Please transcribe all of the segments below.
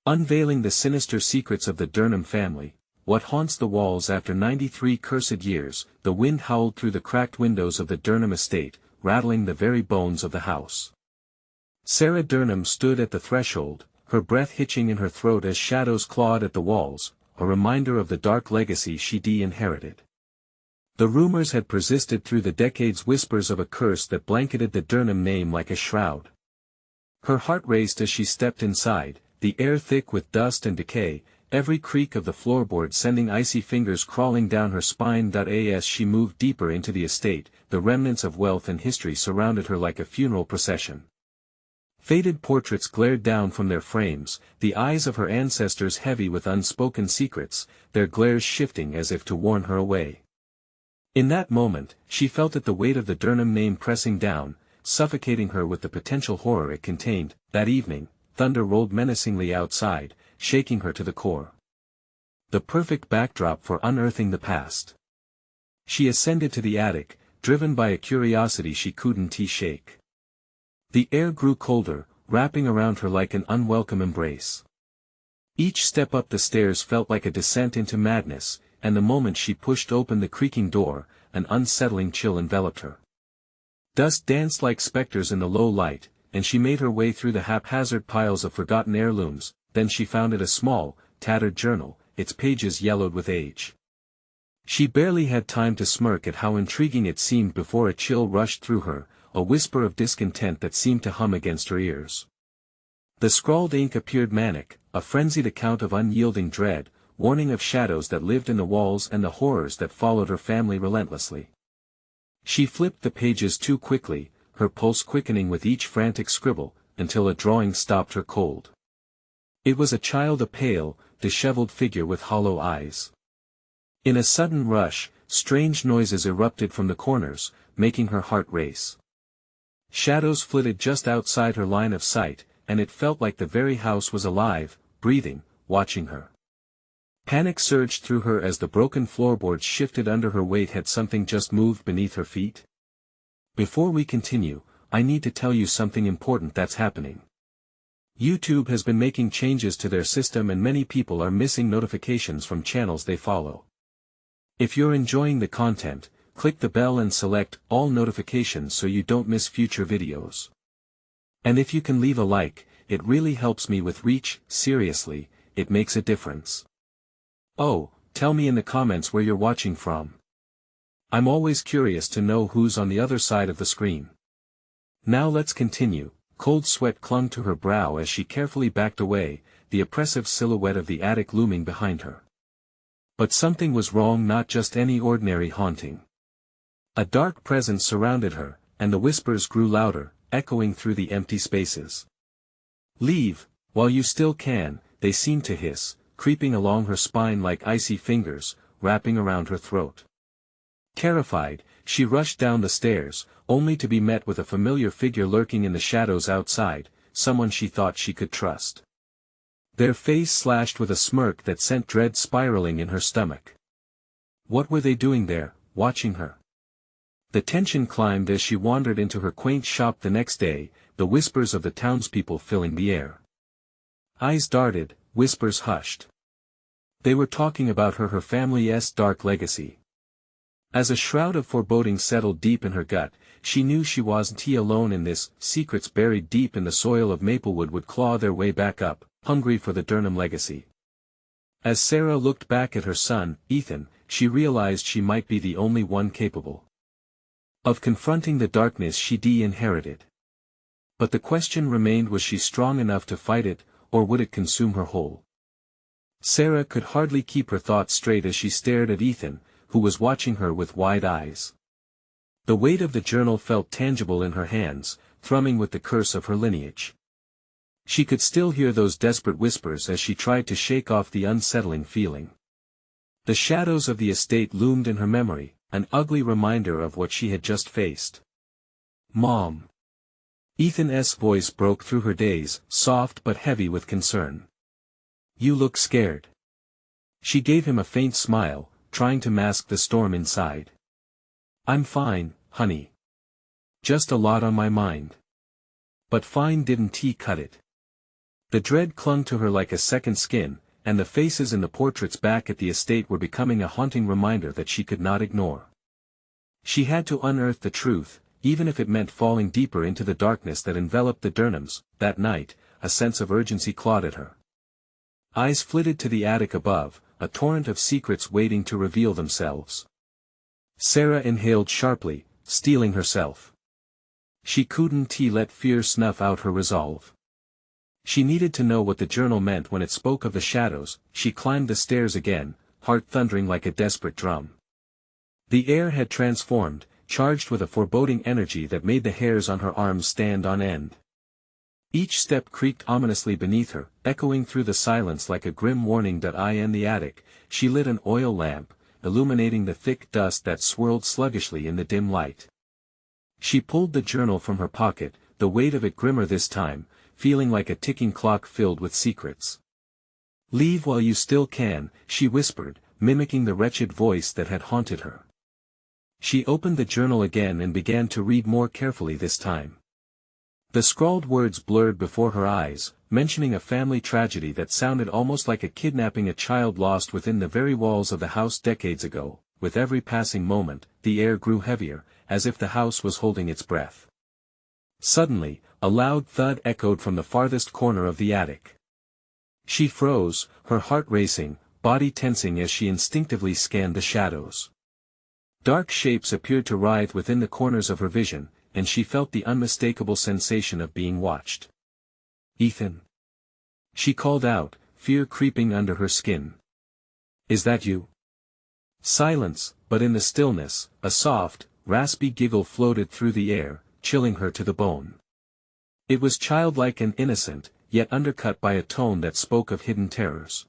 Unveiling the sinister secrets of the Durnham family, what haunts the walls after 93 cursed years. The wind howled through the cracked windows of the Durnham estate, rattling the very bones of the house. Sara Durnham stood at the threshold, her breath hitching in her throat as shadows clawed at the walls, a reminder of the dark legacy she'd inherited. The rumors had persisted through the decades, whispers of a curse that blanketed the Durnham name like a shroud. Her heart raced as she stepped inside, the air thick with dust and decay, every creak of the floorboard sending icy fingers crawling down her spine. As she moved deeper into the estate, the remnants of wealth and history surrounded her like a funeral procession. Faded portraits glared down from their frames, the eyes of her ancestors heavy with unspoken secrets, their glares shifting as if to warn her away. In that moment, she felt the weight of the Durnham name pressing down, suffocating her with the potential horror it contained. That evening, thunder rolled menacingly outside, shaking her to the core. The perfect backdrop for unearthing the past. She ascended to the attic, driven by a curiosity she couldn't shake. The air grew colder, wrapping around her like an unwelcome embrace. Each step up the stairs felt like a descent into madness, and the moment she pushed open the creaking door, an unsettling chill enveloped her. Dust danced like specters in the low light, and she made her way through the haphazard piles of forgotten heirlooms. Then she found a small, tattered journal, its pages yellowed with age. She barely had time to smirk at how intriguing it seemed before a chill rushed through her, a whisper of discontent that seemed to hum against her ears. The scrawled ink appeared manic, a frenzied account of unyielding dread, warning of shadows that lived in the walls and the horrors that followed her family relentlessly. She flipped the pages too quickly, her pulse quickening with each frantic scribble, until a drawing stopped her cold. It was a pale, disheveled figure with hollow eyes. In a sudden rush, strange noises erupted from the corners, making her heart race. Shadows flitted just outside her line of sight, and it felt like the very house was alive, breathing, watching her. Panic surged through her as the broken floorboards shifted under her weight. Had something just moved beneath her feet? Before we continue, I need to tell you something important that's happening. YouTube has been making changes to their system and many people are missing notifications from channels they follow. If you're enjoying the content, click the bell and select all notifications so you don't miss future videos. And if you can leave a like, it really helps me with reach. Seriously, it makes a difference. Oh, tell me in the comments where you're watching from. I'm always curious to know who's on the other side of the screen. Now let's continue. Cold sweat clung to her brow as she carefully backed away, the oppressive silhouette of the attic looming behind her. But something was wrong, not just any ordinary haunting. A dark presence surrounded her, and the whispers grew louder, echoing through the empty spaces. "Leave, while you still can," they seemed to hiss, creeping along her spine like icy fingers, wrapping around her throat. Terrified, she rushed down the stairs, only to be met with a familiar figure lurking in the shadows outside, someone she thought she could trust. Their face slashed with a smirk that sent dread spiraling in her stomach. What were they doing there, watching her? The tension climbed as she wandered into her quaint shop the next day, the whispers of the townspeople filling the air. Eyes darted, whispers hushed. They were talking about her family's dark legacy. As a shroud of foreboding settled deep in her gut, she knew she wasn't alone in this. Secrets buried deep in the soil of Maplewood would claw their way back up, hungry for the Durnham legacy. As Sara looked back at her son, Ethan, she realized she might be the only one capable of confronting the darkness she'd inherited. But the question remained, was she strong enough to fight it, or would it consume her whole? Sara could hardly keep her thoughts straight as she stared at Ethan, who was watching her with wide eyes. The weight of the journal felt tangible in her hands, thrumming with the curse of her lineage. She could still hear those desperate whispers as she tried to shake off the unsettling feeling. The shadows of the estate loomed in her memory, an ugly reminder of what she had just faced. "Mom." Ethan's voice broke through her daze, soft but heavy with concern. "You look scared." She gave him a faint smile, trying to mask the storm inside. "I'm fine, honey. Just a lot on my mind." But fine didn't cut it. The dread clung to her like a second skin, and the faces in the portraits back at the estate were becoming a haunting reminder that she could not ignore. She had to unearth the truth, even if it meant falling deeper into the darkness that enveloped the Durnhams. That night, a sense of urgency clawed at her. Eyes flitted to the attic above, a torrent of secrets waiting to reveal themselves. Sara inhaled sharply, steeling herself. She couldn't let fear snuff out her resolve. She needed to know what the journal meant when it spoke of the shadows. She climbed the stairs again, heart thundering like a desperate drum. The air had transformed, charged with a foreboding energy that made the hairs on her arms stand on end. Each step creaked ominously beneath her, echoing through the silence like a grim warning. In the attic, she lit an oil lamp, illuminating the thick dust that swirled sluggishly in the dim light. She pulled the journal from her pocket, the weight of it grimmer this time, feeling like a ticking clock filled with secrets. "Leave while you still can," she whispered, mimicking the wretched voice that had haunted her. She opened the journal again and began to read more carefully this time. The scrawled words blurred before her eyes, mentioning a family tragedy that sounded almost like a kidnapping, a child lost within the very walls of the house decades ago. With every passing moment, the air grew heavier, as if the house was holding its breath. Suddenly, a loud thud echoed from the farthest corner of the attic. She froze, her heart racing, body tensing as she instinctively scanned the shadows. Dark shapes appeared to writhe within the corners of her vision, and she felt the unmistakable sensation of being watched. "Ethan?" she called out, fear creeping under her skin. "Is that you?" Silence, but in the stillness, a soft, raspy giggle floated through the air, chilling her to the bone. It was childlike and innocent, yet undercut by a tone that spoke of hidden terrors.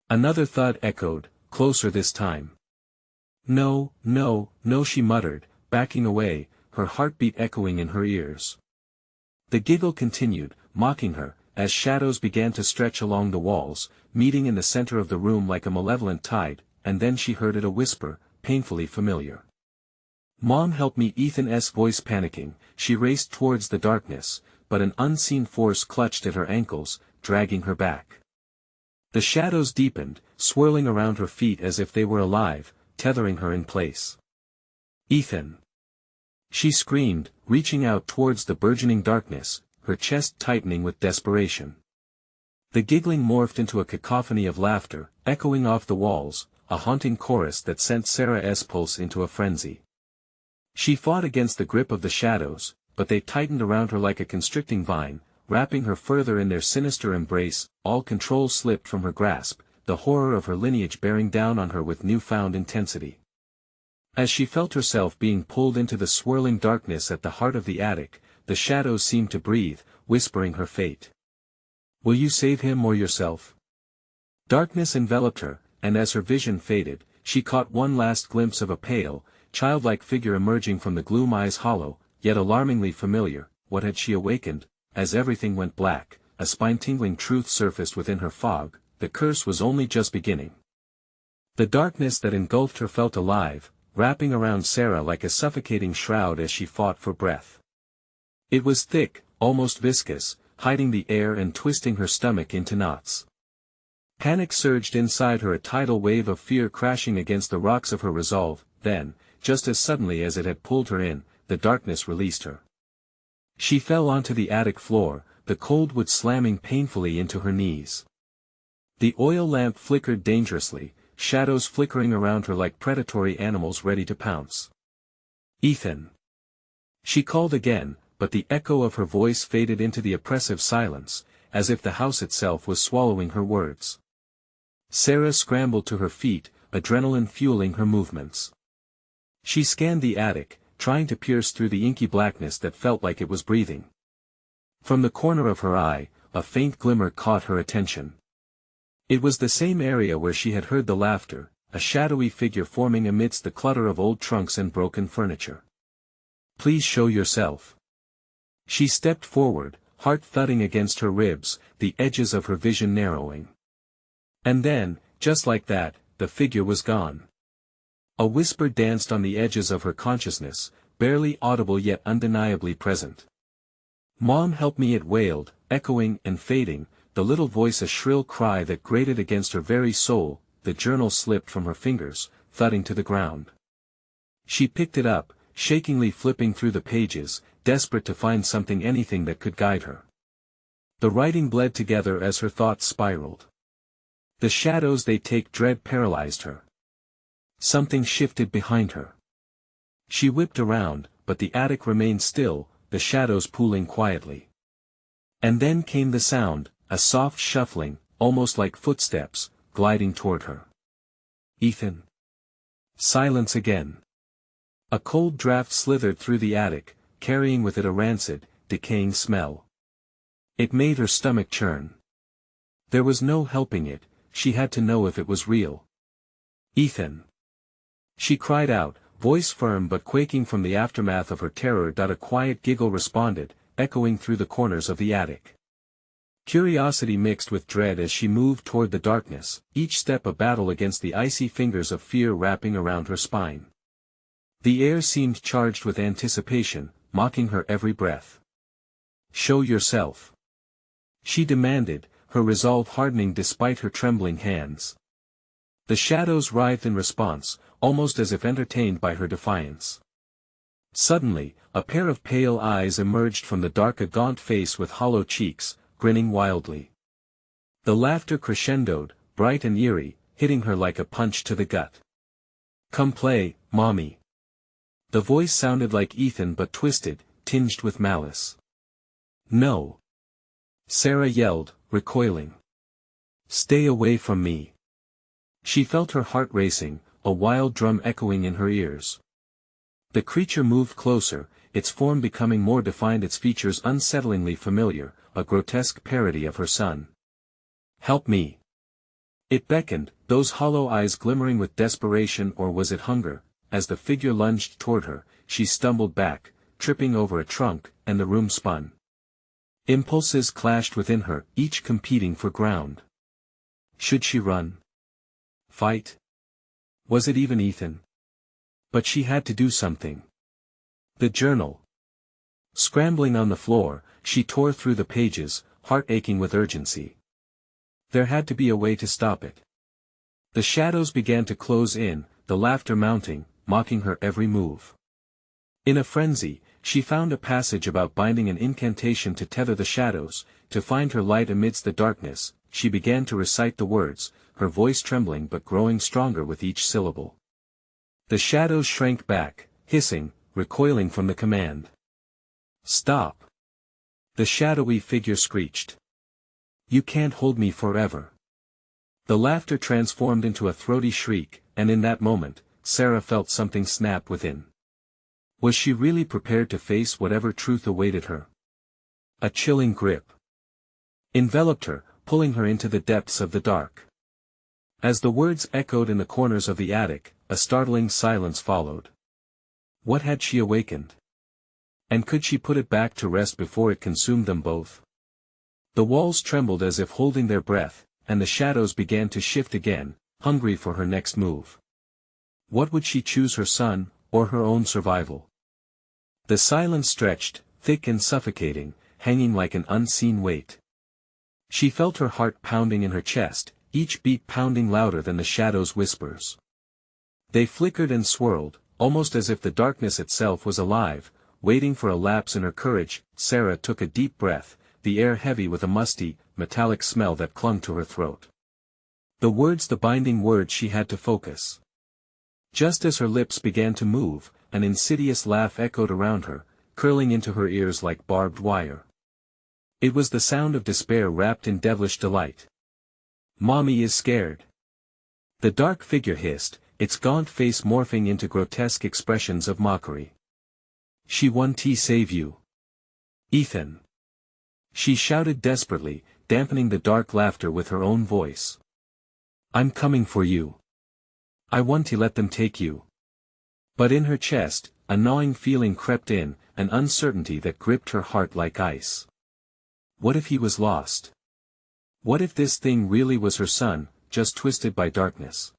Another thud echoed, closer this time. "No, no, no," she muttered, backing away, her heartbeat echoing in her ears. The giggle continued, mocking her, as shadows began to stretch along the walls, meeting in the center of the room like a malevolent tide, and then she heard it, a whisper, painfully familiar. "Mom, help me!" Ethan's voice panicking. She raced towards the darkness, but an unseen force clutched at her ankles, dragging her back. The shadows deepened, swirling around her feet as if they were alive, tethering her in place. "Ethan!" she screamed, reaching out towards the burgeoning darkness, her chest tightening with desperation. The giggling morphed into a cacophony of laughter, echoing off the walls, a haunting chorus that sent Sara's pulse into a frenzy. She fought against the grip of the shadows, but they tightened around her like a constricting vine, wrapping her further in their sinister embrace. All control slipped from her grasp, the horror of her lineage bearing down on her with newfound intensity. As she felt herself being pulled into the swirling darkness at the heart of the attic, the shadows seemed to breathe, whispering her fate. "Will you save him or yourself?" Darkness enveloped her, and as her vision faded, she caught one last glimpse of a pale, childlike figure emerging from the gloom, eyes hollow, yet alarmingly familiar. What had she awakened? As everything went black, a spine-tingling truth surfaced within her fog: the curse was only just beginning. The darkness that engulfed her felt alive, wrapping around Sara like a suffocating shroud as she fought for breath. It was thick, almost viscous, hiding the air and twisting her stomach into knots. Panic surged inside her, a tidal wave of fear crashing against the rocks of her resolve. Then, just as suddenly as it had pulled her in, the darkness released her. She fell onto the attic floor, the cold wood slamming painfully into her knees. The oil lamp flickered dangerously, shadows flickering around her like predatory animals ready to pounce. "Ethan!" she called again, but the echo of her voice faded into the oppressive silence, as if the house itself was swallowing her words. Sara scrambled to her feet, adrenaline fueling her movements. She scanned the attic, trying to pierce through the inky blackness that felt like it was breathing. From the corner of her eye, a faint glimmer caught her attention. It was the same area where she had heard the laughter, a shadowy figure forming amidst the clutter of old trunks and broken furniture. "Please show yourself." She stepped forward, heart thudding against her ribs, the edges of her vision narrowing. And then, just like that, the figure was gone. A whisper danced on the edges of her consciousness, barely audible yet undeniably present. "Mom, help me!" it wailed, echoing and fading, the little voice a shrill cry that grated against her very soul. The journal slipped from her fingers, thudding to the ground. She picked it up, shakingly flipping through the pages, desperate to find something, anything that could guide her. The writing bled together as her thoughts spiraled. The shadows they take dread paralyzed her. Something shifted behind her. She whipped around, but the attic remained still, the shadows pooling quietly. And then came the sound, a soft shuffling, almost like footsteps, gliding toward her. Ethan. Silence again. A cold draft slithered through the attic, carrying with it a rancid, decaying smell. It made her stomach churn. There was no helping it, she had to know if it was real. Ethan. She cried out, voice firm but quaking from the aftermath of her terror. A quiet giggle responded, echoing through the corners of the attic. Curiosity mixed with dread as she moved toward the darkness, each step a battle against the icy fingers of fear wrapping around her spine. The air seemed charged with anticipation, mocking her every breath. Show yourself. She demanded, her resolve hardening despite her trembling hands. The shadows writhed in response, almost as if entertained by her defiance. Suddenly, a pair of pale eyes emerged from the dark, a gaunt face with hollow cheeks, grinning wildly. The laughter crescendoed, bright and eerie, hitting her like a punch to the gut. Come play, Mommy. The voice sounded like Ethan but twisted, tinged with malice. No. Sara yelled, recoiling. Stay away from me. She felt her heart racing, a wild drum echoing in her ears. The creature moved closer, its form becoming more defined, its features unsettlingly familiar, a grotesque parody of her son. Help me. It beckoned, those hollow eyes glimmering with desperation, or was it hunger? As the figure lunged toward her, she stumbled back, tripping over a trunk, and the room spun. Impulses clashed within her, each competing for ground. Should she run? Fight? Was it even Ethan? But she had to do something. The journal. Scrambling on the floor, she tore through the pages, heart aching with urgency. There had to be a way to stop it. The shadows began to close in, the laughter mounting, mocking her every move. In a frenzy, she found a passage about binding an incantation to tether the shadows, to find her light amidst the darkness. She began to recite the words, her voice trembling but growing stronger with each syllable. The shadows shrank back, hissing, recoiling from the command. Stop! The shadowy figure screeched. You can't hold me forever. The laughter transformed into a throaty shriek, and in that moment, Sara felt something snap within. Was she really prepared to face whatever truth awaited her? A chilling grip enveloped her, pulling her into the depths of the dark. As the words echoed in the corners of the attic, a startling silence followed. What had she awakened? And could she put it back to rest before it consumed them both? The walls trembled as if holding their breath, and the shadows began to shift again, hungry for her next move. What would she choose, her son, or her own survival? The silence stretched, thick and suffocating, hanging like an unseen weight. She felt her heart pounding in her chest, each beat pounding louder than the shadows' whispers. They flickered and swirled, almost as if the darkness itself was alive, waiting for a lapse in her courage. Sara took a deep breath, the air heavy with a musty, metallic smell that clung to her throat. The words, the binding words, she had to focus. Just as her lips began to move, an insidious laugh echoed around her, curling into her ears like barbed wire. It was the sound of despair wrapped in devilish delight. Mommy is scared. The dark figure hissed, its gaunt face morphing into grotesque expressions of mockery. She won't save you. Ethan. She shouted desperately, dampening the dark laughter with her own voice. I'm coming for you. I want to let them take you. But in her chest, a gnawing feeling crept in, an uncertainty that gripped her heart like ice. What if he was lost? What if this thing really was her son, just twisted by darkness?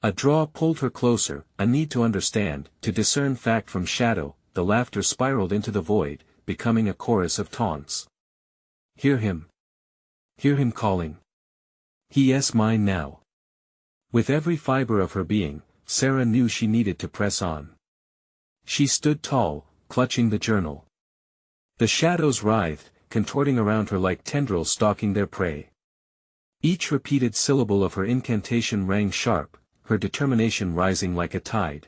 A draw pulled her closer, a need to understand, to discern fact from shadow. The laughter spiraled into the void, becoming a chorus of taunts. Hear him. Hear him calling. He is mine now. With every fiber of her being, Sara knew she needed to press on. She stood tall, clutching the journal. The shadows writhed, contorting around her like tendrils stalking their prey. Each repeated syllable of her incantation rang sharp, her determination rising like a tide.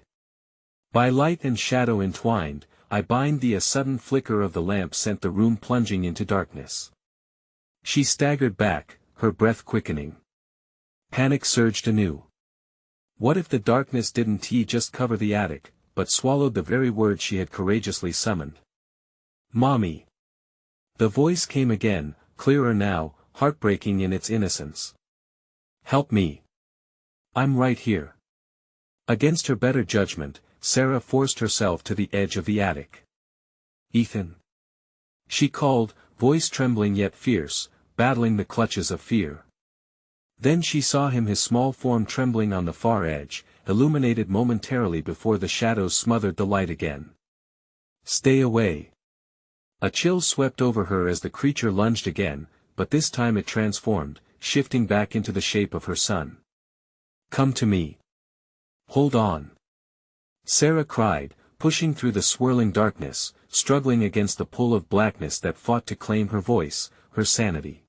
By light and shadow entwined, I bind thee. A sudden flicker of the lamp sent the room plunging into darkness. She staggered back, her breath quickening. Panic surged anew. What if the darkness didn't just cover the attic, but swallowed the very words she had courageously summoned? Mommy. The voice came again, clearer now, heartbreaking in its innocence. Help me. I'm right here. Against her better judgment, Sara forced herself to the edge of the attic. Ethan. She called, voice trembling yet fierce, battling the clutches of fear. Then she saw him, his small form trembling on the far edge, illuminated momentarily before the shadows smothered the light again. Stay away. A chill swept over her as the creature lunged again, but this time it transformed, shifting back into the shape of her son. Come to me. Hold on. Sara cried, pushing through the swirling darkness, struggling against the pull of blackness that fought to claim her voice, her sanity.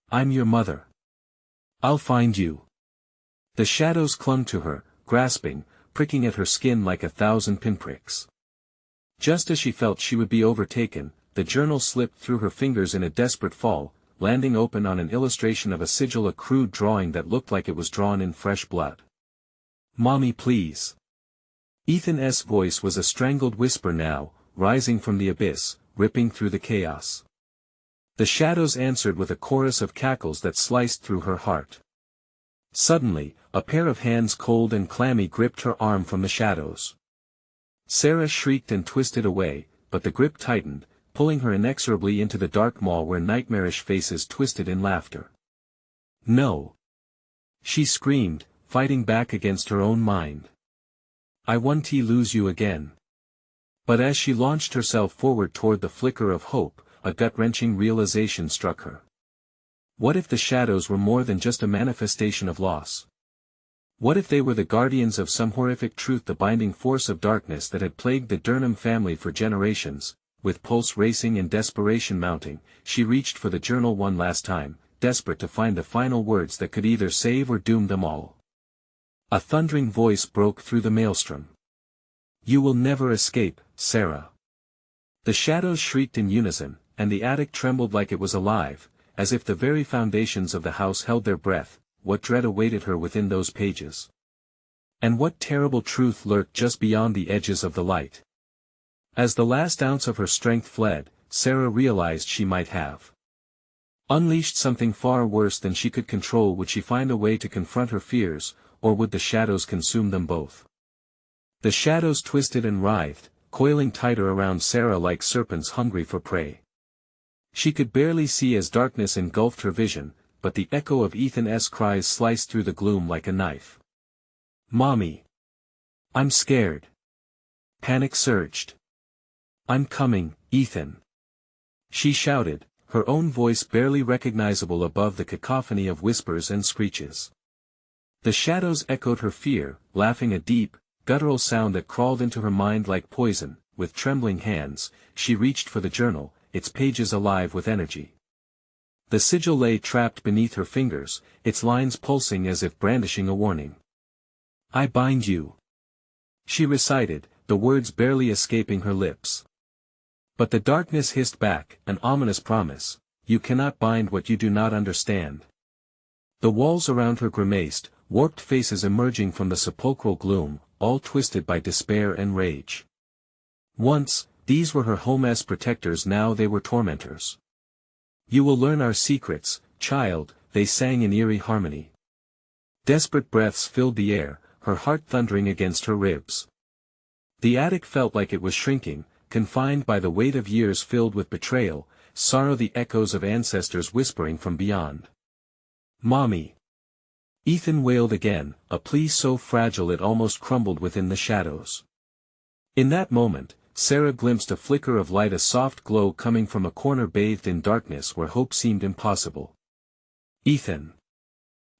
I'm your mother. I'll find you. The shadows clung to her, grasping, pricking at her skin like 1,000 pinpricks. Just as she felt she would be overtaken, the journal slipped through her fingers in a desperate fall, landing open on an illustration of a sigil, a crude drawing that looked like it was drawn in fresh blood. Mommy, please. Ethan's voice was a strangled whisper now, rising from the abyss, ripping through the chaos. The shadows answered with a chorus of cackles that sliced through her heart. Suddenly, a pair of hands cold and clammy gripped her arm from the shadows. Sara shrieked and twisted away, but the grip tightened, pulling her inexorably into the dark mall where nightmarish faces twisted in laughter. No! She screamed, fighting back against her own mind. I won't lose you again. But as she launched herself forward toward the flicker of hope, a gut-wrenching realization struck her. What if the shadows were more than just a manifestation of loss? What if they were the guardians of some horrific truth, the binding force of darkness that had plagued the Durnham family for generations? With pulse racing and desperation mounting, she reached for the journal one last time, desperate to find the final words that could either save or doom them all. A thundering voice broke through the maelstrom. You will never escape, Sara. The shadows shrieked in unison, and the attic trembled like it was alive, as if the very foundations of the house held their breath. What dread awaited her within those pages? And what terrible truth lurked just beyond the edges of the light? As the last ounce of her strength fled, Sara realized she might have unleashed something far worse than she could control. Would she find a way to confront her fears, or would the shadows consume them both? The shadows twisted and writhed, coiling tighter around Sara like serpents hungry for prey. She could barely see as darkness engulfed her vision, but the echo of Ethan's cries sliced through the gloom like a knife. Mommy! I'm scared. Panic surged. I'm coming, Ethan. She shouted, her own voice barely recognizable above the cacophony of whispers and screeches. The shadows echoed her fear, laughing, a deep, guttural sound that crawled into her mind like poison. With trembling hands, she reached for the journal, its pages alive with energy. The sigil lay trapped beneath her fingers, its lines pulsing as if brandishing a warning. I bind you. She recited, the words barely escaping her lips. But the darkness hissed back, an ominous promise: you cannot bind what you do not understand. The walls around her grimaced, warped faces emerging from the sepulchral gloom, all twisted by despair and rage. Once, these were her home's protectors, now they were tormentors. You will learn our secrets, child, they sang in eerie harmony. Desperate breaths filled the air, her heart thundering against her ribs. The attic felt like it was shrinking, confined by the weight of years filled with betrayal, sorrow, the echoes of ancestors whispering from beyond. Mommy! Ethan wailed again, a plea so fragile it almost crumbled within the shadows. In that moment, Sara glimpsed a flicker of light, a soft glow coming from a corner bathed in darkness where hope seemed impossible. Ethan.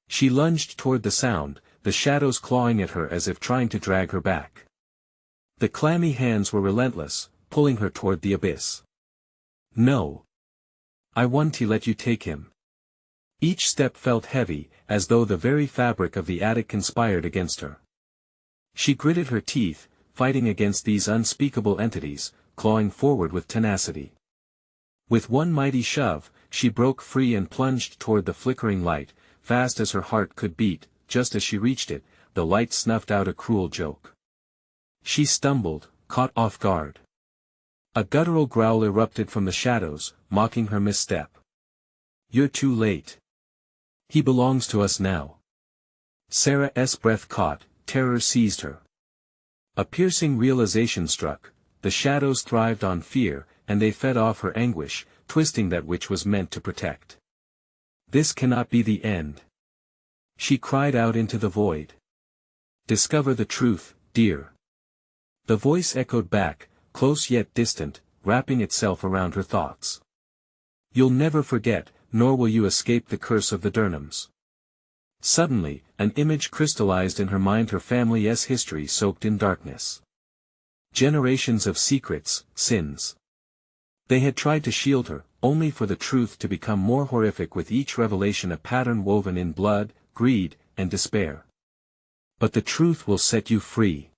She lunged toward the sound, the shadows clawing at her as if trying to drag her back. The clammy hands were relentless, pulling her toward the abyss. No. I want to let you take him. Each step felt heavy, as though the very fabric of the attic conspired against her. She gritted her teeth, fighting against these unspeakable entities, clawing forward with tenacity. With one mighty shove, she broke free and plunged toward the flickering light, fast as her heart could beat. Just as she reached it, the light snuffed out a cruel joke. She stumbled, caught off guard. A guttural growl erupted from the shadows, mocking her misstep. You're too late. He belongs to us now. Sara's breath caught, terror seized her. A piercing realization struck, the shadows thrived on fear, and they fed off her anguish, twisting that which was meant to protect. This cannot be the end. She cried out into the void. Discover the truth, dear. The voice echoed back, close yet distant, wrapping itself around her thoughts. You'll never forget, nor will you escape the curse of the Durnhams. Suddenly, an image crystallized in her mind, her family's history soaked in darkness. Generations of secrets, sins. They had tried to shield her, only for the truth to become more horrific with each revelation, a pattern woven in blood, greed, and despair. But the truth will set you free.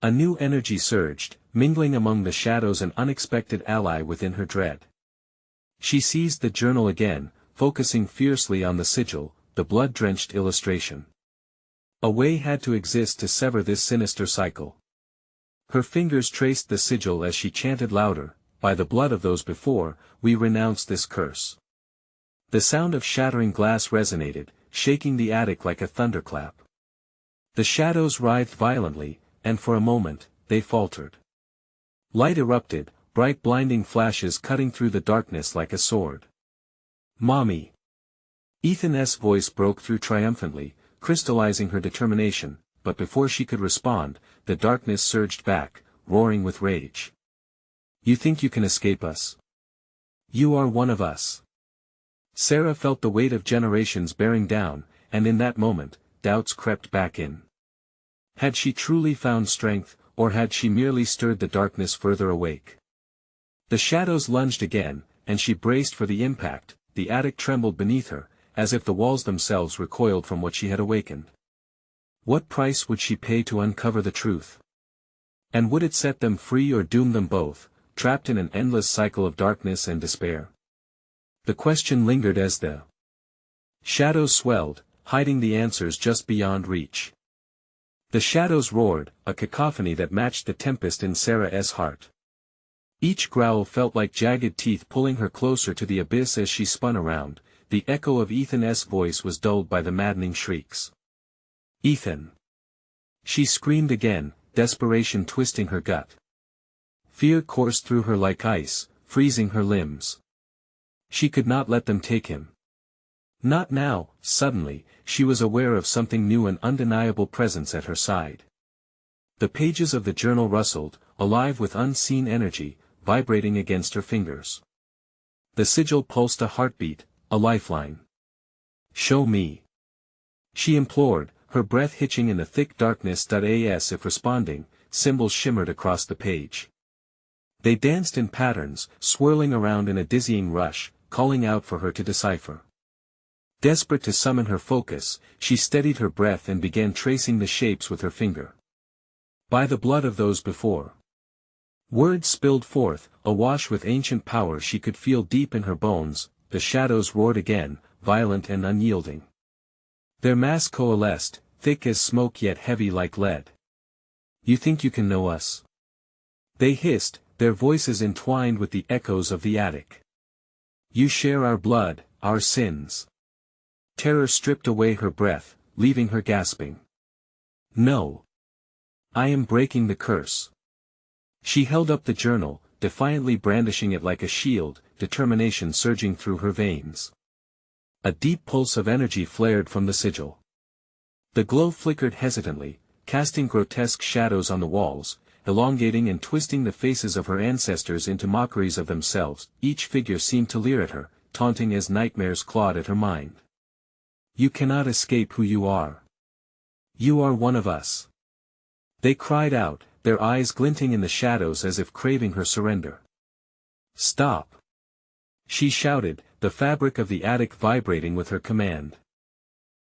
A new energy surged, mingling among the shadows, an unexpected ally within her dread. She seized the journal again, focusing fiercely on the sigil, the blood-drenched illustration. A way had to exist to sever this sinister cycle. Her fingers traced the sigil as she chanted louder, by the blood of those before, we renounce this curse. The sound of shattering glass resonated, shaking the attic like a thunderclap. The shadows writhed violently, and for a moment, they faltered. Light erupted, bright blinding flashes cutting through the darkness like a sword. Mommy! Ethan's voice broke through triumphantly, crystallizing her determination, but before she could respond, the darkness surged back, roaring with rage. You think you can escape us? You are one of us. Sara felt the weight of generations bearing down, and in that moment, doubts crept back in. Had she truly found strength, or had she merely stirred the darkness further awake? The shadows lunged again, and she braced for the impact. The attic trembled beneath her, as if the walls themselves recoiled from what she had awakened. What price would she pay to uncover the truth? And would it set them free or doom them both, trapped in an endless cycle of darkness and despair? The question lingered as the shadows swelled, hiding the answers just beyond reach. The shadows roared, a cacophony that matched the tempest in Sara's heart. Each growl felt like jagged teeth pulling her closer to the abyss as she spun around. The echo of Ethan's voice was dulled by the maddening shrieks. Ethan! She screamed again, desperation twisting her gut. Fear coursed through her like ice, freezing her limbs. She could not let them take him. Not now. Suddenly, she was aware of something new, an undeniable presence at her side. The pages of the journal rustled, alive with unseen energy, vibrating against her fingers. The sigil pulsed, a heartbeat, a lifeline. Show me. She implored, her breath hitching in the thick darkness. As if responding, symbols shimmered across the page. They danced in patterns, swirling around in a dizzying rush, calling out for her to decipher. Desperate to summon her focus, she steadied her breath and began tracing the shapes with her finger. By the blood of those before. Words spilled forth, awash with ancient power she could feel deep in her bones. The shadows roared again, violent and unyielding. Their mass coalesced, thick as smoke yet heavy like lead. You think you can know us? They hissed, their voices entwined with the echoes of the attic. You share our blood, our sins. Terror stripped away her breath, leaving her gasping. No. I am breaking the curse. She held up the journal, defiantly brandishing it like a shield, determination surging through her veins. A deep pulse of energy flared from the sigil. The glow flickered hesitantly, casting grotesque shadows on the walls, elongating and twisting the faces of her ancestors into mockeries of themselves. Each figure seemed to leer at her, taunting as nightmares clawed at her mind. You cannot escape who you are. You are one of us. They cried out, their eyes glinting in the shadows as if craving her surrender. Stop! She shouted, the fabric of the attic vibrating with her command.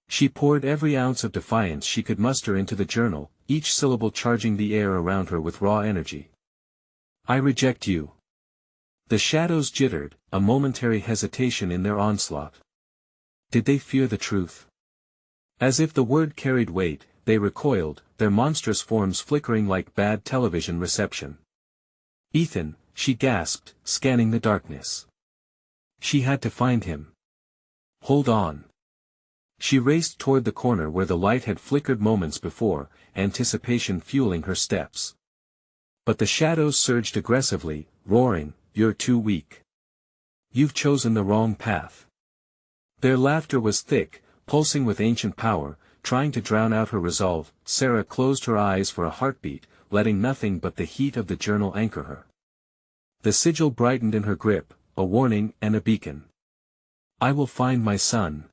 She poured every ounce of defiance she could muster into the journal, each syllable charging the air around her with raw energy. I reject you. The shadows jittered, a momentary hesitation in their onslaught. Did they fear the truth? As if the word carried weight, they recoiled, their monstrous forms flickering like bad television reception. Ethan, she gasped, scanning the darkness. She had to find him. Hold on. She raced toward the corner where the light had flickered moments before, anticipation fueling her steps. But the shadows surged aggressively, roaring, "You're too weak. You've chosen the wrong path." Their laughter was thick, pulsing with ancient power, trying to drown out her resolve. Sara closed her eyes for a heartbeat, letting nothing but the heat of the journal anchor her. The sigil brightened in her grip, a warning and a beacon. I will find my son.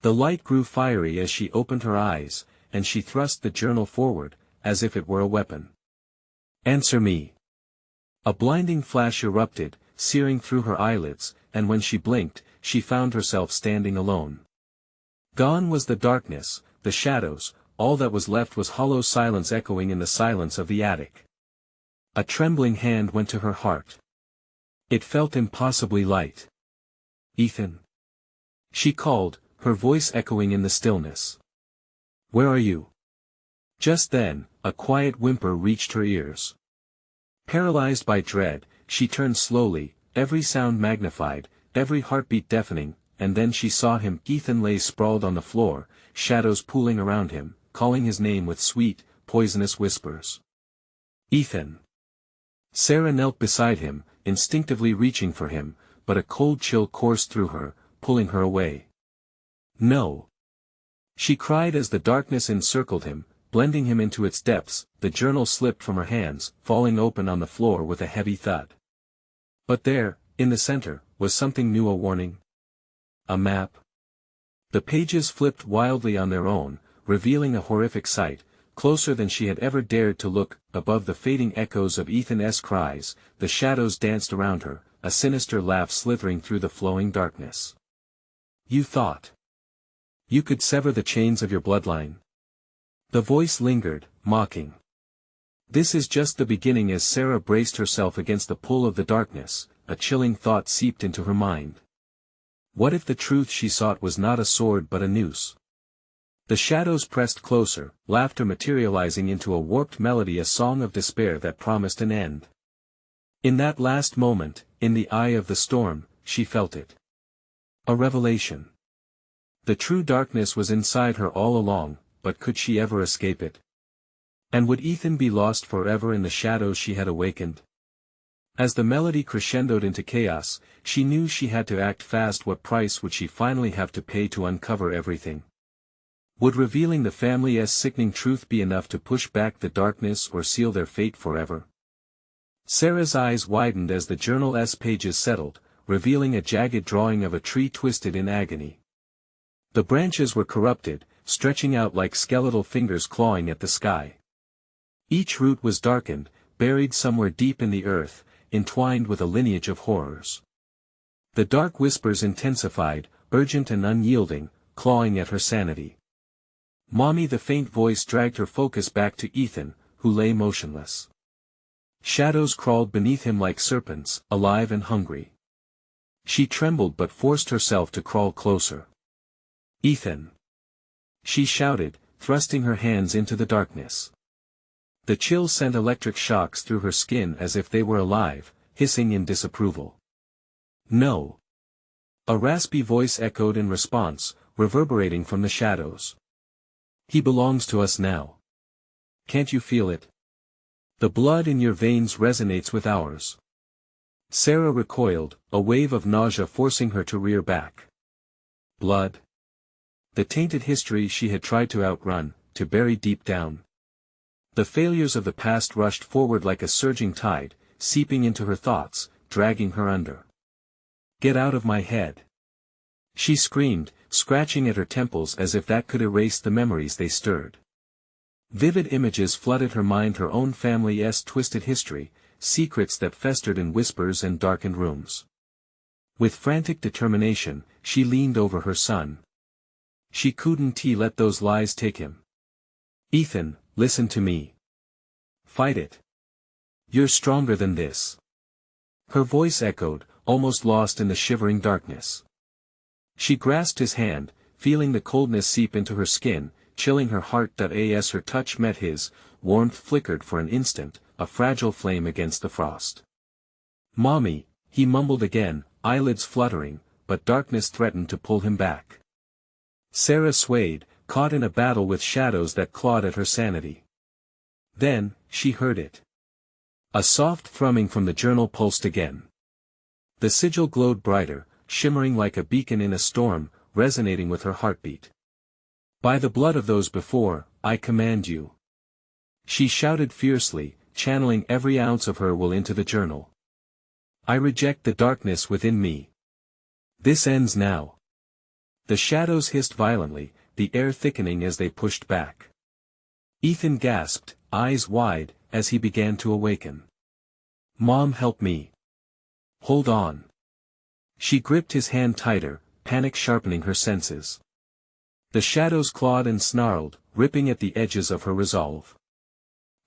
The light grew fiery as she opened her eyes, and she thrust the journal forward, as if it were a weapon. Answer me. A blinding flash erupted, searing through her eyelids, and when she blinked, she found herself standing alone. Gone was the darkness, the shadows, all that was left was hollow silence echoing in the silence of the attic. A trembling hand went to her heart. It felt impossibly light. Ethan. She called, her voice echoing in the stillness. Where are you? Just then, a quiet whimper reached her ears. Paralyzed by dread, she turned slowly, every sound magnified, every heartbeat deafening, and then she saw him. Ethan lay sprawled on the floor, shadows pooling around him, calling his name with sweet, poisonous whispers. Ethan. Sara knelt beside him, instinctively reaching for him, but a cold chill coursed through her, pulling her away. No. She cried as the darkness encircled him, blending him into its depths. The journal slipped from her hands, falling open on the floor with a heavy thud. But there, in the center, was something new, a warning. A map. The pages flipped wildly on their own, revealing a horrific sight, closer than she had ever dared to look. Above the fading echoes of Ethan's cries, the shadows danced around her, a sinister laugh slithering through the flowing darkness. You thought you could sever the chains of your bloodline? The voice lingered, mocking. This is just the beginning. As Sara braced herself against the pull of the darkness, a chilling thought seeped into her mind. What if the truth she sought was not a sword but a noose? The shadows pressed closer, laughter materializing into a warped melody, a song of despair that promised an end. In that last moment, in the eye of the storm, she felt it. A revelation. The true darkness was inside her all along, but could she ever escape it? And would Ethan be lost forever in the shadows she had awakened? As the melody crescendoed into chaos, she knew she had to act fast. What price would she finally have to pay to uncover everything? Would revealing the family's sickening truth be enough to push back the darkness or seal their fate forever? Sara's eyes widened as the journal's pages settled, revealing a jagged drawing of a tree twisted in agony. The branches were corrupted, stretching out like skeletal fingers clawing at the sky. Each root was darkened, buried somewhere deep in the earth, entwined with a lineage of horrors. The dark whispers intensified, urgent and unyielding, clawing at her sanity. Mommy, the faint voice dragged her focus back to Ethan, who lay motionless. Shadows crawled beneath him like serpents, alive and hungry. She trembled but forced herself to crawl closer. Ethan. She shouted, thrusting her hands into the darkness. The chill sent electric shocks through her skin as if they were alive, hissing in disapproval. No. A raspy voice echoed in response, reverberating from the shadows. He belongs to us now. Can't you feel it? The blood in your veins resonates with ours. Sara recoiled, a wave of nausea forcing her to rear back. Blood. The tainted history she had tried to outrun, to bury deep down. The failures of the past rushed forward like a surging tide, seeping into her thoughts, dragging her under. Get out of my head. She screamed, scratching at her temples as if that could erase the memories they stirred. Vivid images flooded her mind, her own family's twisted history, secrets that festered in whispers and darkened rooms. With frantic determination, she leaned over her son. She couldn't let those lies take him. Ethan, listen to me. Fight it. You're stronger than this. Her voice echoed, almost lost in the shivering darkness. She grasped his hand, feeling the coldness seep into her skin, chilling her heart. As her touch met his, warmth flickered for an instant, a fragile flame against the frost. Mommy, he mumbled again, eyelids fluttering, but darkness threatened to pull him back. Sara swayed, caught in a battle with shadows that clawed at her sanity. Then, she heard it. A soft thrumming from the journal pulsed again. The sigil glowed brighter, shimmering like a beacon in a storm, resonating with her heartbeat. By the blood of those before, I command you. She shouted fiercely, channeling every ounce of her will into the journal. I reject the darkness within me. This ends now. The shadows hissed violently, the air thickening as they pushed back. Ethan gasped, eyes wide, as he began to awaken. Mom, help me. Hold on. She gripped his hand tighter, panic sharpening her senses. The shadows clawed and snarled, ripping at the edges of her resolve.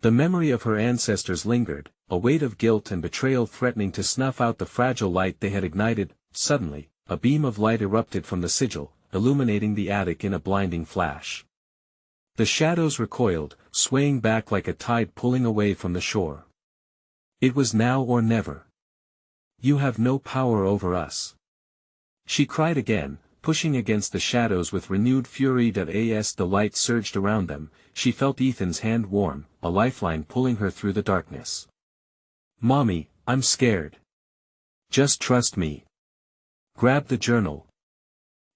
The memory of her ancestors lingered, a weight of guilt and betrayal threatening to snuff out the fragile light they had ignited. Suddenly, a beam of light erupted from the sigil, illuminating the attic in a blinding flash. The shadows recoiled, swaying back like a tide pulling away from the shore. It was now or never. You have no power over us. She cried again, pushing against the shadows with renewed fury. As the light surged around them, she felt Ethan's hand warm, a lifeline pulling her through the darkness. Mommy, I'm scared. Just trust me. Grab the journal.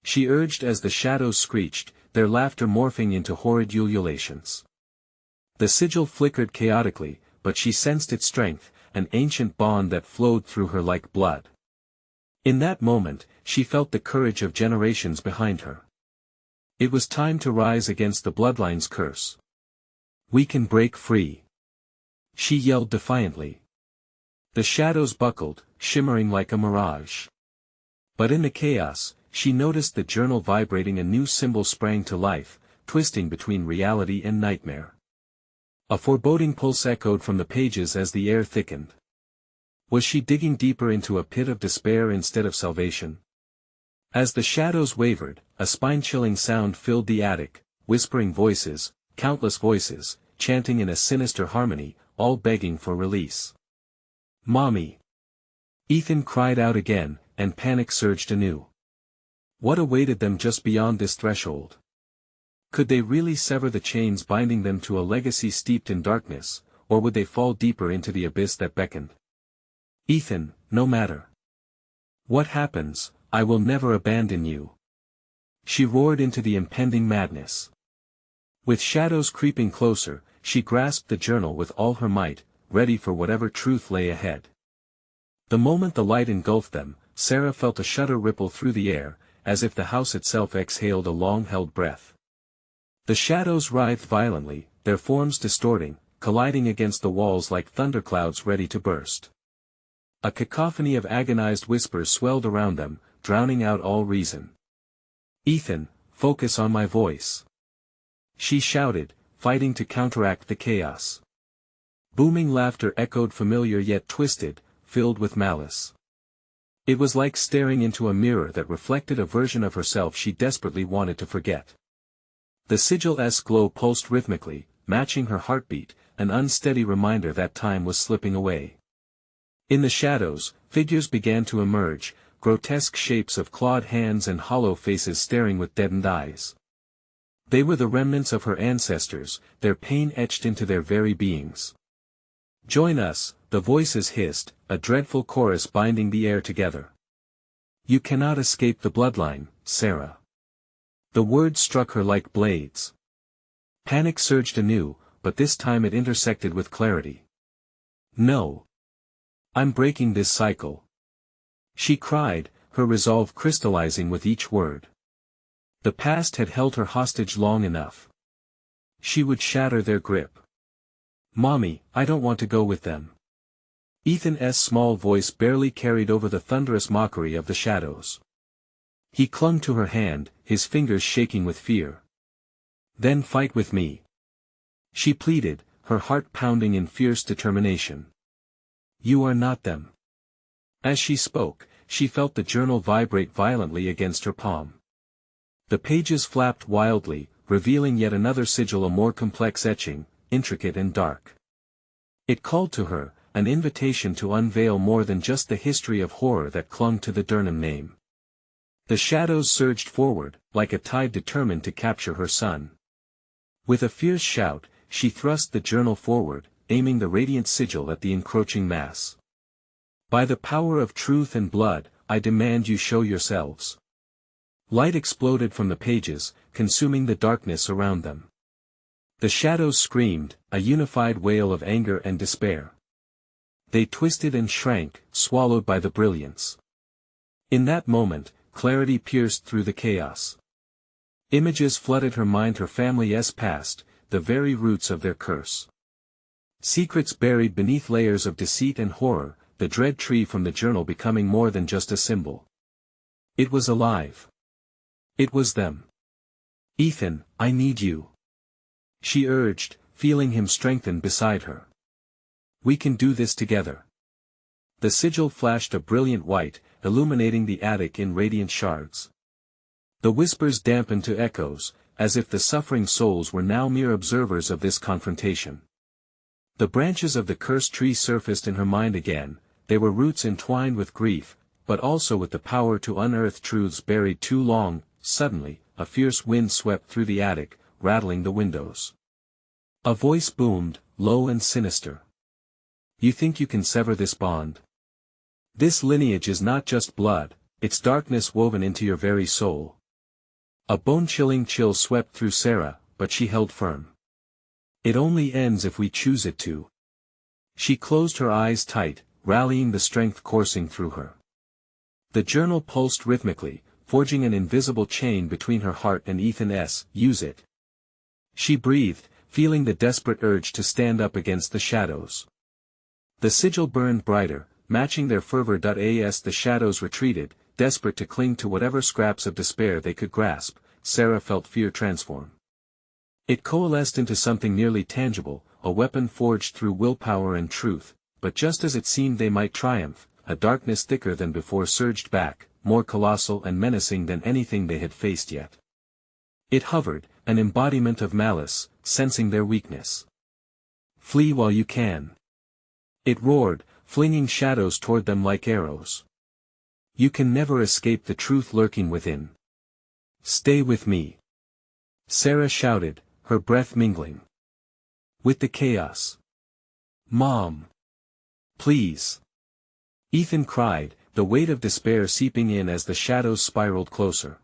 She urged as the shadows screeched, their laughter morphing into horrid ululations. The sigil flickered chaotically, but she sensed its strength, an ancient bond that flowed through her like blood. In that moment, she felt the courage of generations behind her. It was time to rise against the bloodline's curse. We can break free. She yelled defiantly. The shadows buckled, shimmering like a mirage. But in the chaos, she noticed the journal vibrating. A new symbol sprang to life, twisting between reality and nightmare. A foreboding pulse echoed from the pages as the air thickened. Was she digging deeper into a pit of despair instead of salvation? As the shadows wavered, a spine-chilling sound filled the attic, whispering voices, countless voices, chanting in a sinister harmony, all begging for release. Mommy! Ethan cried out again, and panic surged anew. What awaited them just beyond this threshold? Could they really sever the chains binding them to a legacy steeped in darkness, or would they fall deeper into the abyss that beckoned? Ethan, no matter what happens, I will never abandon you. She roared into the impending madness. With shadows creeping closer, she grasped the journal with all her might, ready for whatever truth lay ahead. The moment the light engulfed them, Sara felt a shudder ripple through the air, as if the house itself exhaled a long-held breath. The shadows writhed violently, their forms distorting, colliding against the walls like thunderclouds ready to burst. A cacophony of agonized whispers swelled around them, drowning out all reason. Ethan, focus on my voice. She shouted, fighting to counteract the chaos. Booming laughter echoed, familiar yet twisted, filled with malice. It was like staring into a mirror that reflected a version of herself she desperately wanted to forget. The sigil's glow pulsed rhythmically, matching her heartbeat, an unsteady reminder that time was slipping away. In the shadows, figures began to emerge, grotesque shapes of clawed hands and hollow faces staring with deadened eyes. They were the remnants of her ancestors, their pain etched into their very beings. Join us, the voices hissed, a dreadful chorus binding the air together. You cannot escape the bloodline, Sara. The words struck her like blades. Panic surged anew, but this time it intersected with clarity. No. I'm breaking this cycle. She cried, her resolve crystallizing with each word. The past had held her hostage long enough. She would shatter their grip. "Mommy, I don't want to go with them." Ethan's small voice barely carried over the thunderous mockery of the shadows. He clung to her hand, his fingers shaking with fear. "Then fight with me," she pleaded, her heart pounding in fierce determination. "You are not them." As she spoke, she felt the journal vibrate violently against her palm. The pages flapped wildly, revealing yet another sigil, a more complex etching, intricate and dark. It called to her, an invitation to unveil more than just the history of horror that clung to the Durnham name. The shadows surged forward, like a tide determined to capture her son. With a fierce shout, she thrust the journal forward, aiming the radiant sigil at the encroaching mass. "By the power of truth and blood, I demand you show yourselves." Light exploded from the pages, consuming the darkness around them. The shadows screamed, a unified wail of anger and despair. They twisted and shrank, swallowed by the brilliance. In that moment, clarity pierced through the chaos. Images flooded her mind, her family's past, the very roots of their curse. Secrets buried beneath layers of deceit and horror, the dread tree from the journal becoming more than just a symbol. It was alive. It was them. "Ethan, I need you," she urged, feeling him strengthen beside her. "We can do this together." The sigil flashed a brilliant white, illuminating the attic in radiant shards. The whispers dampened to echoes, as if the suffering souls were now mere observers of this confrontation. The branches of the cursed tree surfaced in her mind again. They were roots entwined with grief, but also with the power to unearth truths buried too long. Suddenly, a fierce wind swept through the attic, rattling the windows. A voice boomed, low and sinister. "You think you can sever this bond? This lineage is not just blood, it's darkness woven into your very soul." A bone-chilling chill swept through Sara, but she held firm. "It only ends if we choose it to." She closed her eyes tight, rallying the strength coursing through her. The journal pulsed rhythmically, forging an invisible chain between her heart and Ethan's. "Use it." She breathed, feeling the desperate urge to stand up against the shadows. The sigil burned brighter, matching their fervor. As the shadows retreated, desperate to cling to whatever scraps of despair they could grasp, Sara felt fear transform. It coalesced into something nearly tangible, a weapon forged through willpower and truth, but just as it seemed they might triumph, a darkness thicker than before surged back, more colossal and menacing than anything they had faced yet. It hovered, an embodiment of malice, sensing their weakness. "Flee while you can," it roared, flinging shadows toward them like arrows. "You can never escape the truth lurking within. Stay with me," Sara shouted, her breath mingling with the chaos. "Mom! Please!" Ethan cried, the weight of despair seeping in as the shadows spiraled closer.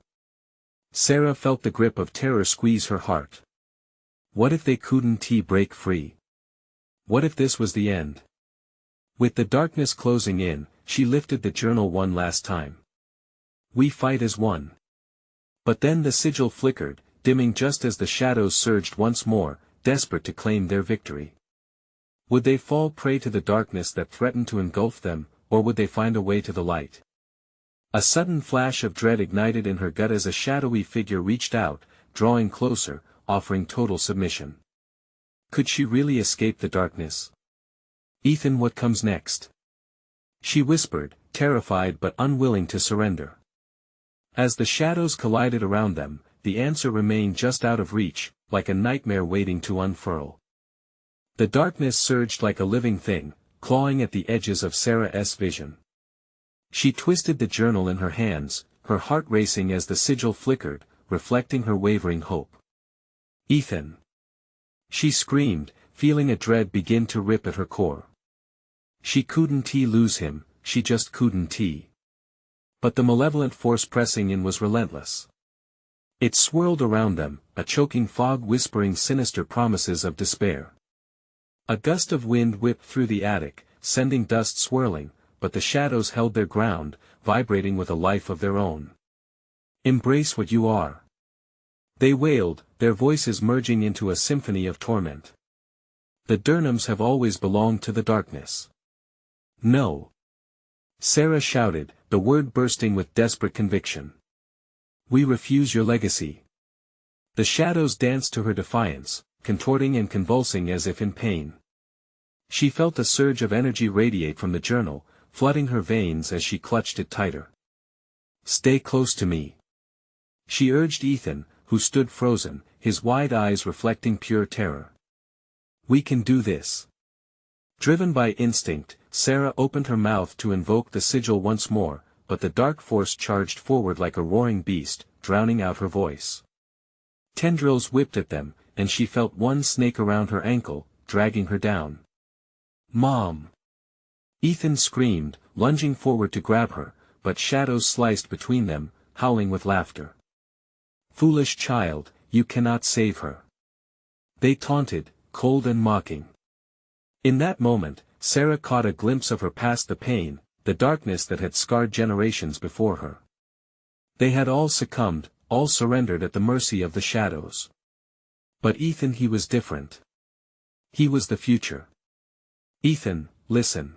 Sara felt the grip of terror squeeze her heart. What if they couldn't break free? What if this was the end? With the darkness closing in, she lifted the journal one last time. "We fight as one." But then the sigil flickered, dimming just as the shadows surged once more, desperate to claim their victory. Would they fall prey to the darkness that threatened to engulf them, or would they find a way to the light? A sudden flash of dread ignited in her gut as a shadowy figure reached out, drawing closer, offering total submission. Could she really escape the darkness? "Ethan, what comes next?" she whispered, terrified but unwilling to surrender. As the shadows collided around them, the answer remained just out of reach, like a nightmare waiting to unfurl. The darkness surged like a living thing, clawing at the edges of Sara's vision. She twisted the journal in her hands, her heart racing as the sigil flickered, reflecting her wavering hope. "Ethan!" she screamed, feeling a dread begin to rip at her core. She couldn't lose him, she just couldn't. But the malevolent force pressing in was relentless. It swirled around them, a choking fog whispering sinister promises of despair. A gust of wind whipped through the attic, sending dust swirling, but the shadows held their ground, vibrating with a life of their own. "Embrace what you are." They wailed, their voices merging into a symphony of torment. The Durnhams have always belonged to the darkness. No. Sara shouted, the word bursting with desperate conviction. We refuse your legacy. The shadows danced to her defiance, contorting and convulsing as if in pain. She felt a surge of energy radiate from the journal, flooding her veins as she clutched it tighter. Stay close to me. She urged Ethan, who stood frozen, his wide eyes reflecting pure terror. We can do this. Driven by instinct, Sara opened her mouth to invoke the sigil once more, but the dark force charged forward like a roaring beast, drowning out her voice. Tendrils whipped at them, and she felt one snake around her ankle, dragging her down. Mom! Ethan screamed, lunging forward to grab her, but shadows sliced between them, howling with laughter. Foolish child, you cannot save her. They taunted, cold and mocking. In that moment, Sara caught a glimpse of her past, the pain, the darkness that had scarred generations before her. They had all succumbed, all surrendered at the mercy of the shadows. But Ethan, he was different. He was the future. Ethan, listen.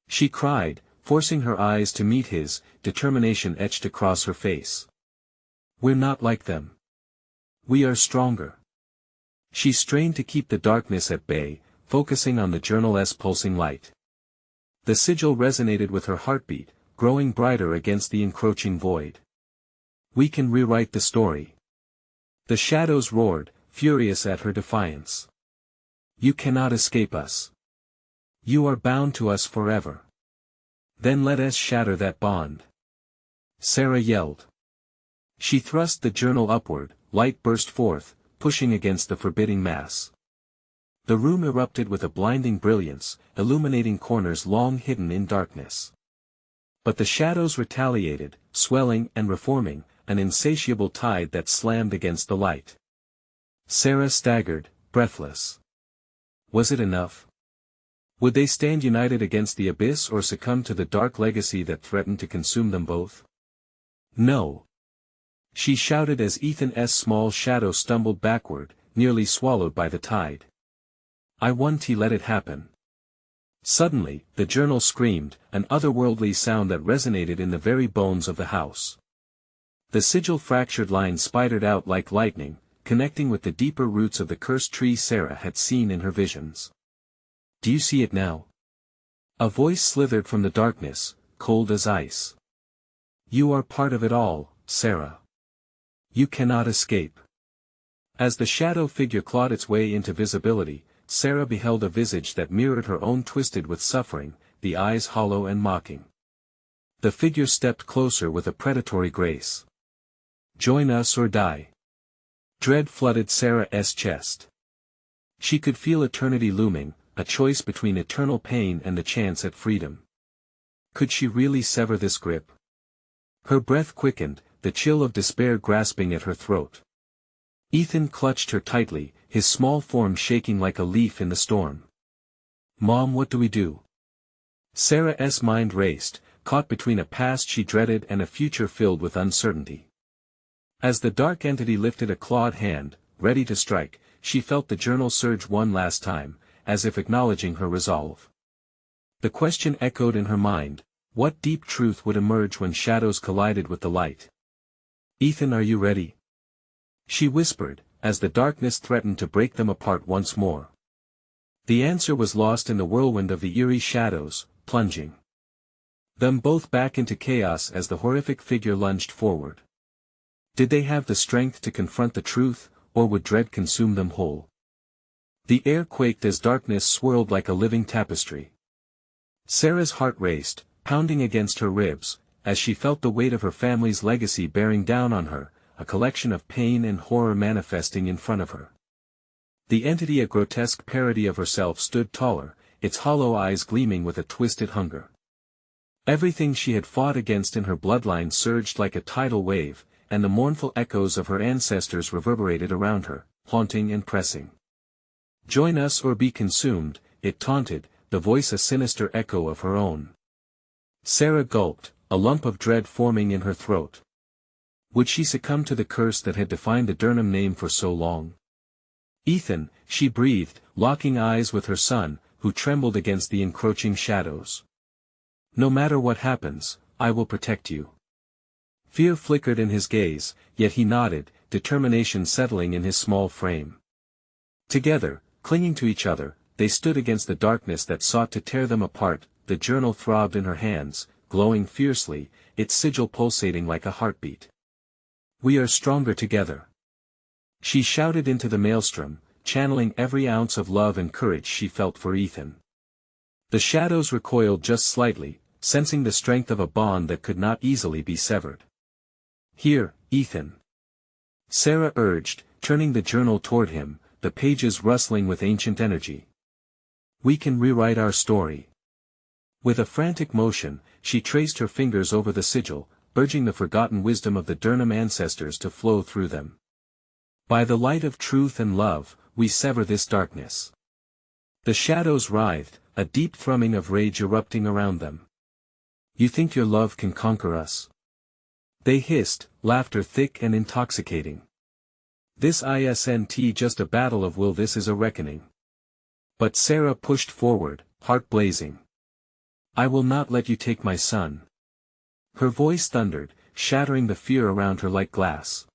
She cried, forcing her eyes to meet his, determination etched across her face. We're not like them. We are stronger. She strained to keep the darkness at bay, focusing on the journal's pulsing light. The sigil resonated with her heartbeat, growing brighter against the encroaching void. We can rewrite the story. The shadows roared, furious at her defiance. You cannot escape us. You are bound to us forever. Then let us shatter that bond. Sara yelled. She thrust the journal upward, light burst forth, pushing against the forbidding mass. The room erupted with a blinding brilliance, illuminating corners long hidden in darkness. But the shadows retaliated, swelling and reforming, an insatiable tide that slammed against the light. Sara staggered, breathless. Was it enough? Would they stand united against the abyss or succumb to the dark legacy that threatened to consume them both? No. She shouted as Ethan's small shadow stumbled backward, nearly swallowed by the tide. I won't let it happen. Suddenly, the journal screamed, an otherworldly sound that resonated in the very bones of the house. The sigil fractured lines spidered out like lightning, connecting with the deeper roots of the cursed tree Sara had seen in her visions. Do you see it now? A voice slithered from the darkness, cold as ice. You are part of it all, Sara. You cannot escape. As the shadow figure clawed its way into visibility, Sara beheld a visage that mirrored her own, twisted with suffering, the eyes hollow and mocking. The figure stepped closer with a predatory grace. Join us or die. Dread flooded Sara's chest. She could feel eternity looming, a choice between eternal pain and the chance at freedom. Could she really sever this grip? Her breath quickened, the chill of despair grasping at her throat. Ethan clutched her tightly, his small form shaking like a leaf in the storm. Mom, what do we do? Sara's mind raced, caught between a past she dreaded and a future filled with uncertainty. As the dark entity lifted a clawed hand, ready to strike, she felt the journal surge one last time, as if acknowledging her resolve. The question echoed in her mind, what deep truth would emerge when shadows collided with the light? Ethan, are you ready? She whispered, as the darkness threatened to break them apart once more. The answer was lost in the whirlwind of the eerie shadows, plunging them both back into chaos as the horrific figure lunged forward. Did they have the strength to confront the truth, or would dread consume them whole? The air quaked as darkness swirled like a living tapestry. Sara's heart raced, pounding against her ribs, as she felt the weight of her family's legacy bearing down on her, a collection of pain and horror manifesting in front of her. The entity, a grotesque parody of herself, stood taller, its hollow eyes gleaming with a twisted hunger. Everything she had fought against in her bloodline surged like a tidal wave, and the mournful echoes of her ancestors reverberated around her, haunting and pressing. Join us or be consumed, it taunted, the voice a sinister echo of her own. Sara gulped, a lump of dread forming in her throat. Would she succumb to the curse that had defined the Durnham name for so long? Ethan, she breathed, locking eyes with her son, who trembled against the encroaching shadows. No matter what happens, I will protect you. Fear flickered in his gaze, yet he nodded, determination settling in his small frame. Together, clinging to each other, they stood against the darkness that sought to tear them apart. The journal throbbed in her hands, glowing fiercely, its sigil pulsating like a heartbeat. We are stronger together. She shouted into the maelstrom, channeling every ounce of love and courage she felt for Ethan. The shadows recoiled just slightly, sensing the strength of a bond that could not easily be severed. Here, Ethan. Sara urged, turning the journal toward him, the pages rustling with ancient energy. We can rewrite our story. With a frantic motion, she traced her fingers over the sigil, urging the forgotten wisdom of the Durnham ancestors to flow through them. By the light of truth and love, we sever this darkness. The shadows writhed, a deep thrumming of rage erupting around them. You think your love can conquer us? They hissed, laughter thick and intoxicating. This isn't just a battle of will, this is a reckoning. But Sara pushed forward, heart blazing. I will not let you take my son. Her voice thundered, shattering the fear around her like glass.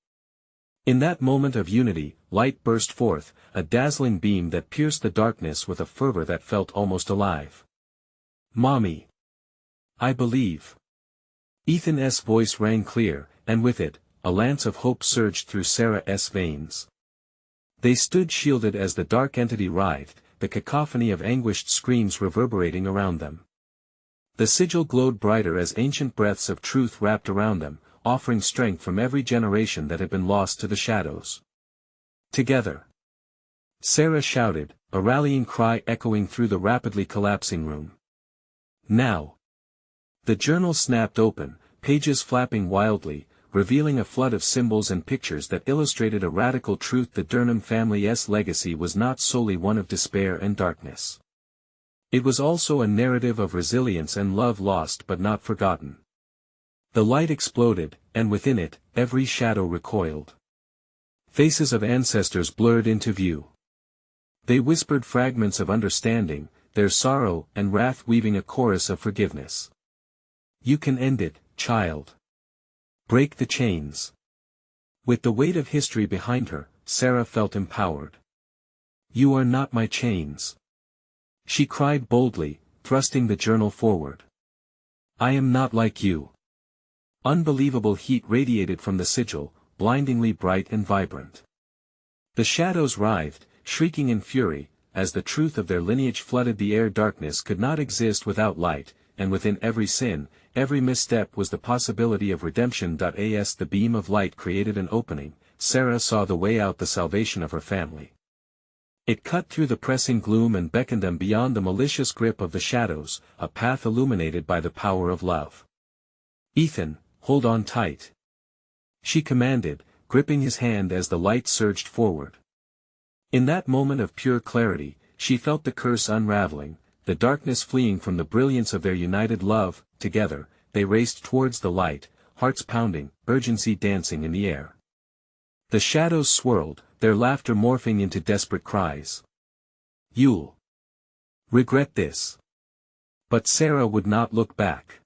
In that moment of unity, light burst forth, a dazzling beam that pierced the darkness with a fervor that felt almost alive. Mommy. I believe. Ethan's voice rang clear, and with it, a lance of hope surged through Sara's veins. They stood shielded as the dark entity writhed, the cacophony of anguished screams reverberating around them. The sigil glowed brighter as ancient breaths of truth wrapped around them, offering strength from every generation that had been lost to the shadows. Together. Sara shouted, a rallying cry echoing through the rapidly collapsing room. Now. The journal snapped open, pages flapping wildly, revealing a flood of symbols and pictures that illustrated a radical truth: the Durnham family's legacy was not solely one of despair and darkness. It was also a narrative of resilience and love lost but not forgotten. The light exploded, and within it, every shadow recoiled. Faces of ancestors blurred into view. They whispered fragments of understanding, their sorrow and wrath weaving a chorus of forgiveness. You can end it, child. Break the chains. With the weight of history behind her, Sara felt empowered. You are not my chains. She cried boldly, thrusting the journal forward. I am not like you. Unbelievable heat radiated from the sigil, blindingly bright and vibrant. The shadows writhed, shrieking in fury, as the truth of their lineage flooded the air. Darkness could not exist without light, and within every sin, every misstep was the possibility of redemption. As the beam of light created an opening, Sara saw the way out, the salvation of her family. It cut through the pressing gloom and beckoned them beyond the malicious grip of the shadows, a path illuminated by the power of love. Ethan, hold on tight. She commanded, gripping his hand as the light surged forward. In that moment of pure clarity, she felt the curse unraveling, the darkness fleeing from the brilliance of their united love. Together, they raced towards the light, hearts pounding, urgency dancing in the air. The shadows swirled, their laughter morphing into desperate cries. You'll regret this. But Sara would not look back.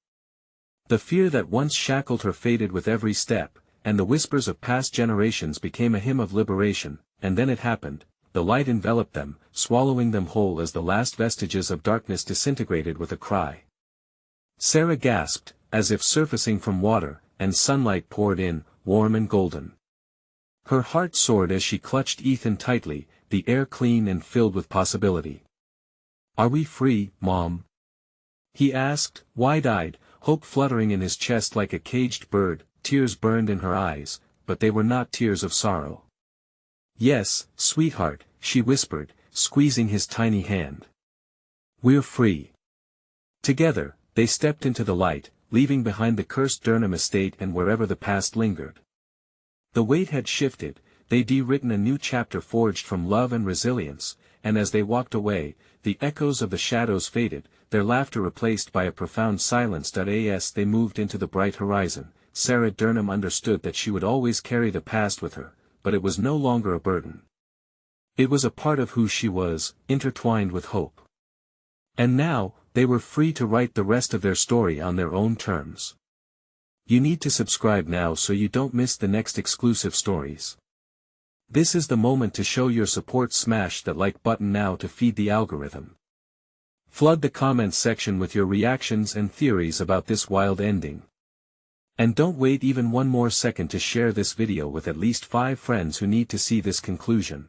The fear that once shackled her faded with every step, and the whispers of past generations became a hymn of liberation. And then it happened. The light enveloped them, swallowing them whole as the last vestiges of darkness disintegrated with a cry. Sara gasped, as if surfacing from water, and sunlight poured in, warm and golden. Her heart soared as she clutched Ethan tightly, the air clean and filled with possibility. Are we free, Mom? He asked, wide-eyed, hope fluttering in his chest like a caged bird. Tears burned in her eyes, but they were not tears of sorrow. Yes, sweetheart, she whispered, squeezing his tiny hand. We're free. Together, they stepped into the light, leaving behind the cursed Durnham estate and wherever the past lingered. The weight had shifted, they'd written a new chapter forged from love and resilience, and as they walked away, the echoes of the shadows faded, their laughter replaced by a profound silence. As they moved into the bright horizon, Sara Durnham understood that she would always carry the past with her, but it was no longer a burden. It was a part of who she was, intertwined with hope. And now, they were free to write the rest of their story on their own terms. You need to subscribe now so you don't miss the next exclusive stories. This is the moment to show your support. Smash that like button now to feed the algorithm. Flood the comments section with your reactions and theories about this wild ending. And don't wait even one more second to share this video with at least 5 friends who need to see this conclusion.